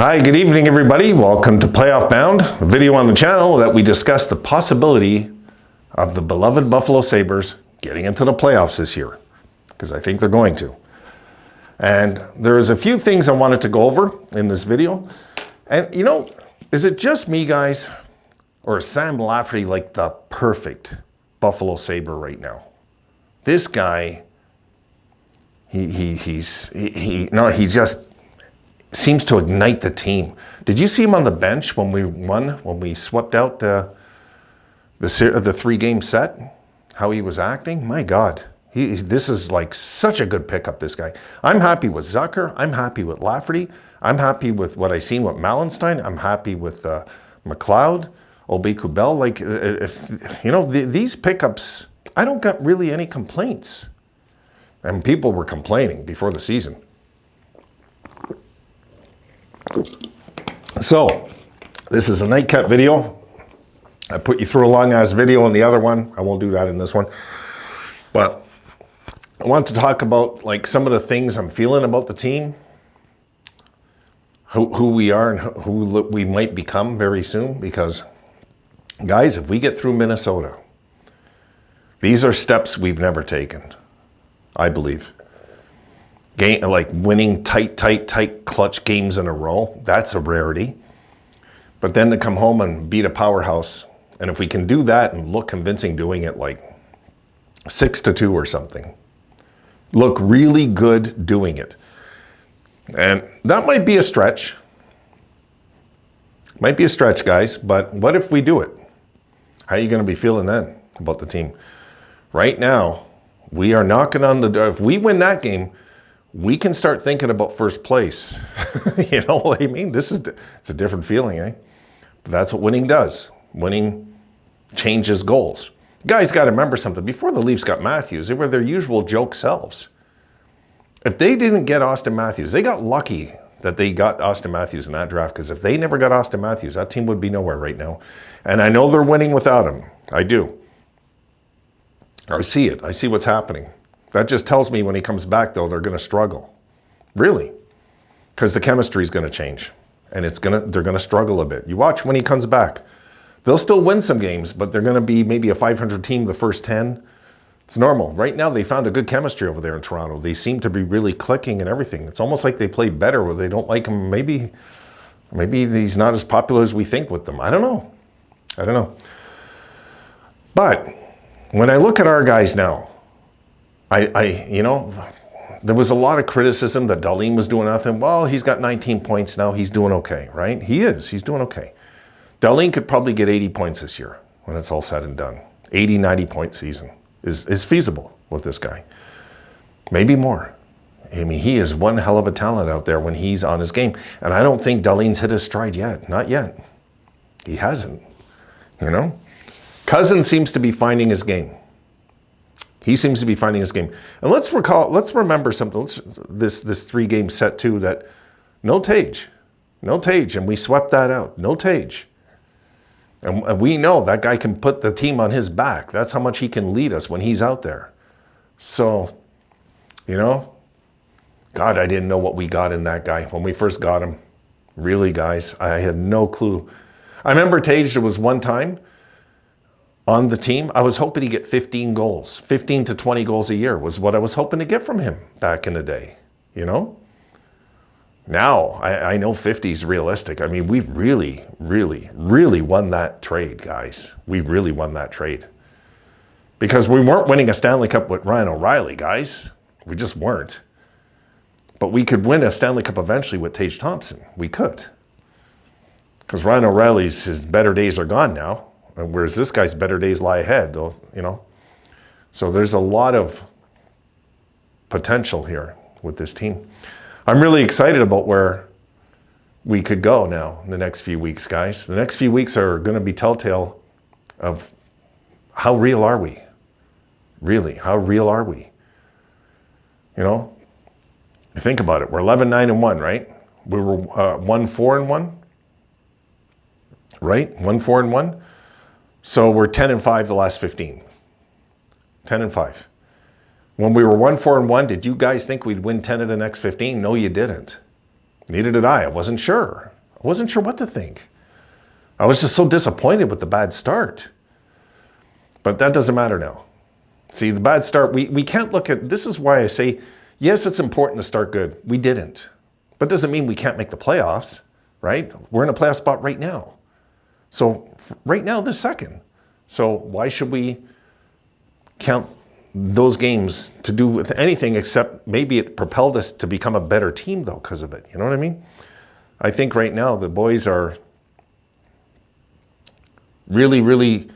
Hi, good evening everybody. Welcome to Playoff Bound, a video on the channel that we discuss the possibility of the beloved Buffalo Sabres getting into the playoffs this year, because I think they're going to. And there's a few things I wanted to go over in this video. And you know, is it just me, guys, or is Sam Lafferty like the perfect Buffalo Sabre right now? This guy, he just seems to ignite the team. Did you see him on the bench when we won, when we swept out the 3-game set? How he was acting? My God, this is like such a good pickup, this guy. I'm happy with Zucker. I'm happy with Lafferty. I'm happy with what I've seen with Malenstein. I'm happy with McLeod, Obey-Kubel. Like, if you know, these pickups, I don't got really any complaints. And people were complaining before the season. So, this is a nightcap video. I put you through a long-ass video in the other one. I won't do that in this one. But I want to talk about like some of the things I'm feeling about the team, who we are and who we might become very soon. Because, guys, if we get through Minnesota, these are steps we've never taken, I believe. Like winning tight clutch games in a row, that's a rarity. But then to come home and beat a powerhouse, and if we can do that and look convincing doing it like 6-2 or something, look really good doing it. And that might be a stretch. Might be a stretch, guys, but what if we do it? How are you going to be feeling then about the team? Right now, we are knocking on the door. If we win that game, we can start thinking about first place. You know what I mean? It's a different feeling, eh? But that's what winning does. Winning changes goals. You guys got to remember something. Before the Leafs got Matthews, they were their usual joke selves. If they didn't get Austin Matthews, they got lucky that they got Austin Matthews in that draft, because if they never got Austin Matthews, that team would be nowhere right now. And I know they're winning without him. I do. I see it. I see what's happening. That just tells me when he comes back, though, they're going to struggle. Really. Because the chemistry is going to change. And they're going to struggle a bit. You watch when he comes back. They'll still win some games, but they're going to be maybe a 500 team the first 10. It's normal. Right now, they found a good chemistry over there in Toronto. They seem to be really clicking and everything. It's almost like they play better, where they don't like him. Maybe he's not as popular as we think with them. I don't know. But when I look at our guys now, you know, there was a lot of criticism that Dahlin was doing nothing. Well, he's got 19 points now. He's doing okay, right? He's doing okay. Dahlin could probably get 80 points this year when it's all said and done. 80, 90 point season is feasible with this guy. Maybe more. I mean, he is one hell of a talent out there when he's on his game. And I don't think Dahlin's hit his stride yet. Not yet. He hasn't, you know? Cousins seems to be finding his game. He seems to be finding his game. And let's remember something. This 3-game set too, that no Tage, and we swept that out. No Tage. And we know that guy can put the team on his back. That's how much he can lead us when he's out there. So, you know, God, I didn't know what we got in that guy when we first got him. Really, guys, I had no clue. I remember Tage, there was one time on the team, I was hoping to get 15 goals. 15 to 20 goals a year was what I was hoping to get from him back in the day, you know? Now, I know 50 is realistic. I mean, we really won that trade, guys. We really won that trade. Because we weren't winning a Stanley Cup with Ryan O'Reilly, guys. We just weren't. But we could win a Stanley Cup eventually with Tage Thompson. We could. Because Ryan O'Reilly's, his better days are gone now. Whereas this guy's better days lie ahead, you know. So there's a lot of potential here with this team. I'm really excited about where we could go now in the next few weeks, guys. The next few weeks are going to be telltale of how real are we? Really, how real are we? You know, think about it. We're 11-9-1, right? We were 1-4-1, right? 1-4-1. So we're 10-5 the last 15. 10-5. When we were 1-4-1, did you guys think we'd win 10 of the next 15? No, you didn't. Neither did I. I wasn't sure. I wasn't sure what to think. I was just so disappointed with the bad start. But that doesn't matter now. See, the bad start, we can't look at, this is why I say, yes, it's important to start good. We didn't. But it doesn't mean we can't make the playoffs, right? We're in a playoff spot right now. So right now, this second. So why should we count those games to do with anything except maybe it propelled us to become a better team though because of it. You know what I mean? I think right now the boys are really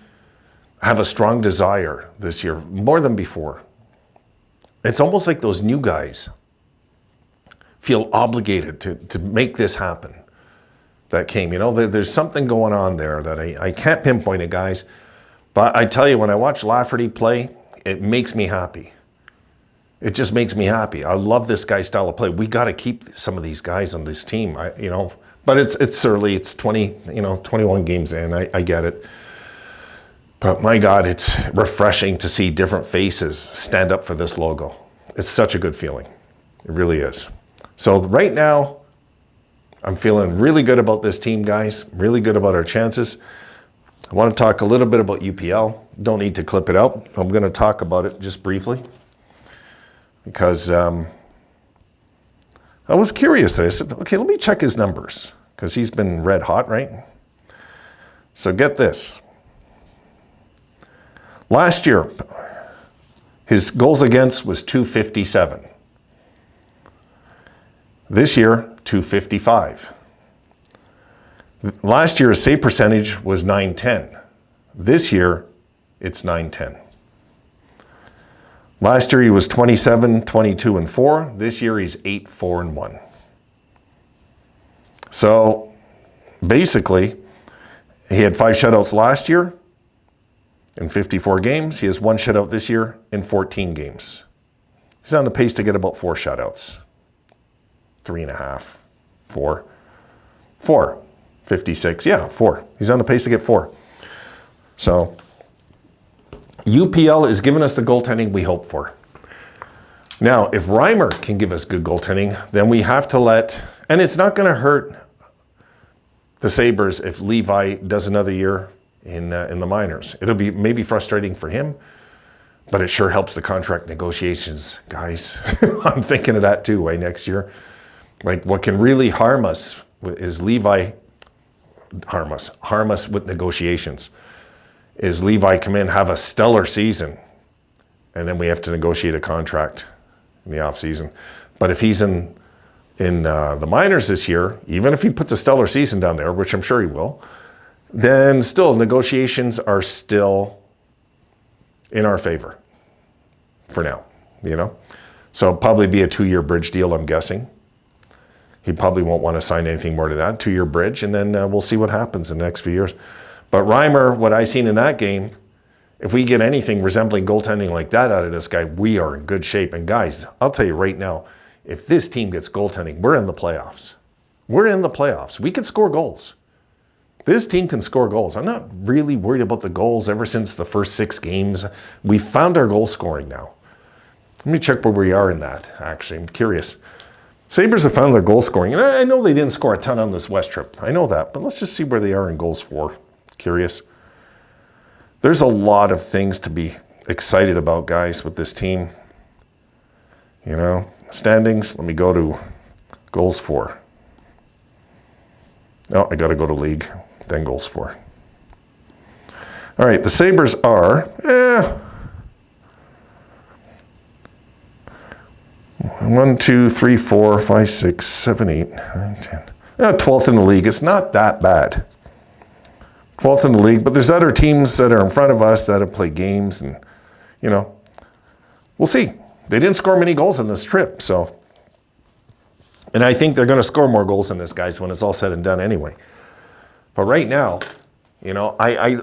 have a strong desire this year, more than before. It's almost like those new guys feel obligated to make this happen. That came, you know, there's something going on there that I can't pinpoint it, guys. But I tell you, when I watch Lafferty play, it makes me happy. It just makes me happy. I love this guy's style of play. We got to keep some of these guys on this team, but it's early. It's 21 games in. I get it. But my God, it's refreshing to see different faces stand up for this logo. It's such a good feeling. It really is. So right now, I'm feeling really good about this team, guys. Really good about our chances. I want to talk a little bit about UPL. Don't need to clip it out. I'm going to talk about it just briefly because I was curious. I said, okay, let me check his numbers because he's been red hot, right? So get this. Last year, his goals against was 257. This year, 255. Last year, his save percentage was 910. This year, it's 910. Last year, he was 27, 22, and 4. This year, he's 8, 4, and 1. So, basically, he had 5 shutouts last year in 54 games. He has 1 shutout this year in 14 games. He's on the pace to get about 4 shutouts. 3.5, 4. 4. 56, yeah, 4. He's on the pace to get 4. So, UPL is giving us the goaltending we hope for. Now, if Reimer can give us good goaltending, then we have to let, and it's not going to hurt the Sabres if Levi does another year in the minors. It'll be maybe frustrating for him, but it sure helps the contract negotiations, guys. I'm thinking of that too, next year. Like, what can really harm us is Levi, harm us with negotiations, is Levi come in, have a stellar season, and then we have to negotiate a contract in the off season. But if he's in the minors this year, even if he puts a stellar season down there, which I'm sure he will, then still negotiations are still in our favor for now, So it'll probably be a 2-year bridge deal, I'm guessing. He probably won't want to sign anything more to that, 2-year bridge, and then we'll see what happens in the next few years. But Reimer, what I seen in that game, if we get anything resembling goaltending like that out of this guy, we are in good shape. And guys, I'll tell you right now, if this team gets goaltending, we're in the playoffs. We're in the playoffs. We can score goals. This team can score goals. I'm not really worried about the goals ever since the first 6 games. We found our goal scoring now. Let me check where we are in that, actually. I'm curious. Sabres have found their goal scoring. And I know they didn't score a ton on this West trip. I know that. But let's just see where they are in goals for. Curious. There's a lot of things to be excited about, guys, with this team. Standings. Let me go to goals for. Oh, I got to go to league. Then goals for. All right. The Sabres are... 1, 2, 3, 4, 5, 6, 7, 8, 9, 10. 12th in the league. It's not that bad. 12th in the league, but there's other teams that are in front of us that have played games, and we'll see. They didn't score many goals on this trip, so. And I think they're going to score more goals than this, guys, when it's all said and done anyway. But right now, I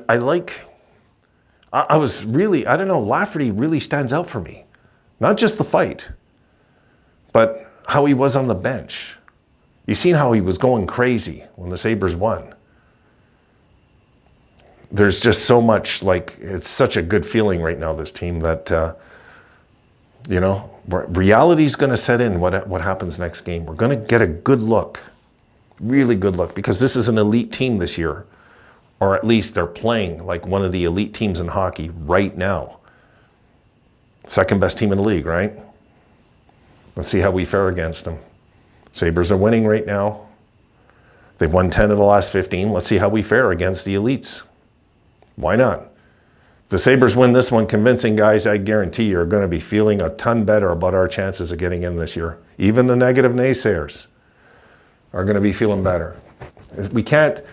was really, I don't know, Lafferty really stands out for me. Not just the fight, but how he was on the bench. You seen how he was going crazy when the Sabres won. There's just so much, it's such a good feeling right now, this team, that, reality's going to set in what happens next game. We're going to get a good look Really good look, because this is an elite team this year, or at least they're playing like one of the elite teams in hockey right now. Second best team in the league, right? Let's see how we fare against them. Sabres are winning right now. They've won 10 of the last 15. Let's see how we fare against the elites. Why not? If the Sabres win this one convincing, guys, I guarantee you're going to be feeling a ton better about our chances of getting in this year. Even the negative naysayers are going to be feeling better. We can't,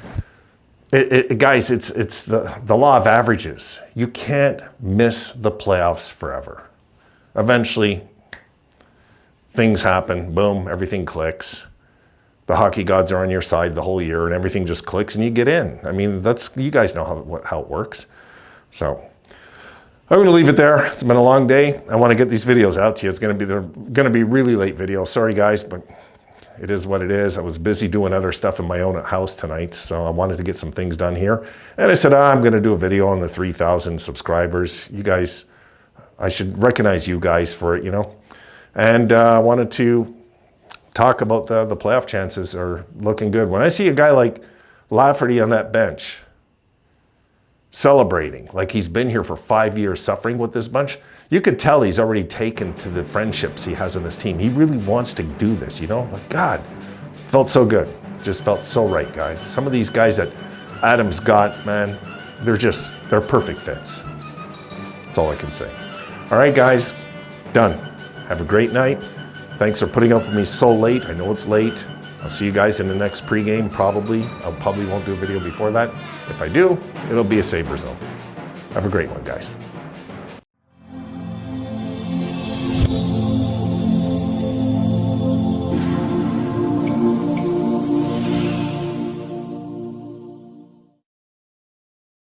guys, it's the law of averages. You can't miss the playoffs forever. Eventually, things happen, boom, everything clicks. The hockey gods are on your side the whole year and everything just clicks and you get in. I mean, you guys know how it works. So I'm going to leave it there. It's been a long day. I want to get these videos out to you. They're going to be really late videos. Sorry guys, but it is what it is. I was busy doing other stuff in my own house tonight, so I wanted to get some things done here. And I said, I'm going to do a video on the 3,000 subscribers. You guys, I should recognize you guys for it, you know. And I wanted to talk about the playoff chances are looking good. When I see a guy like Lafferty on that bench celebrating like he's been here for 5 years suffering with this bunch, you could tell he's already taken to the friendships he has in this team. He really wants to do this, you know? Like, God, felt so good. Just felt so right, guys. Some of these guys that Adam's got, man, they're perfect fits. That's all I can say. All right, guys, done. Have a great night. Thanks for putting up with me so late. I know it's late. I'll see you guys in the next pregame, probably. I probably won't do a video before that. If I do, it'll be a Sabres zone. Have a great one, guys.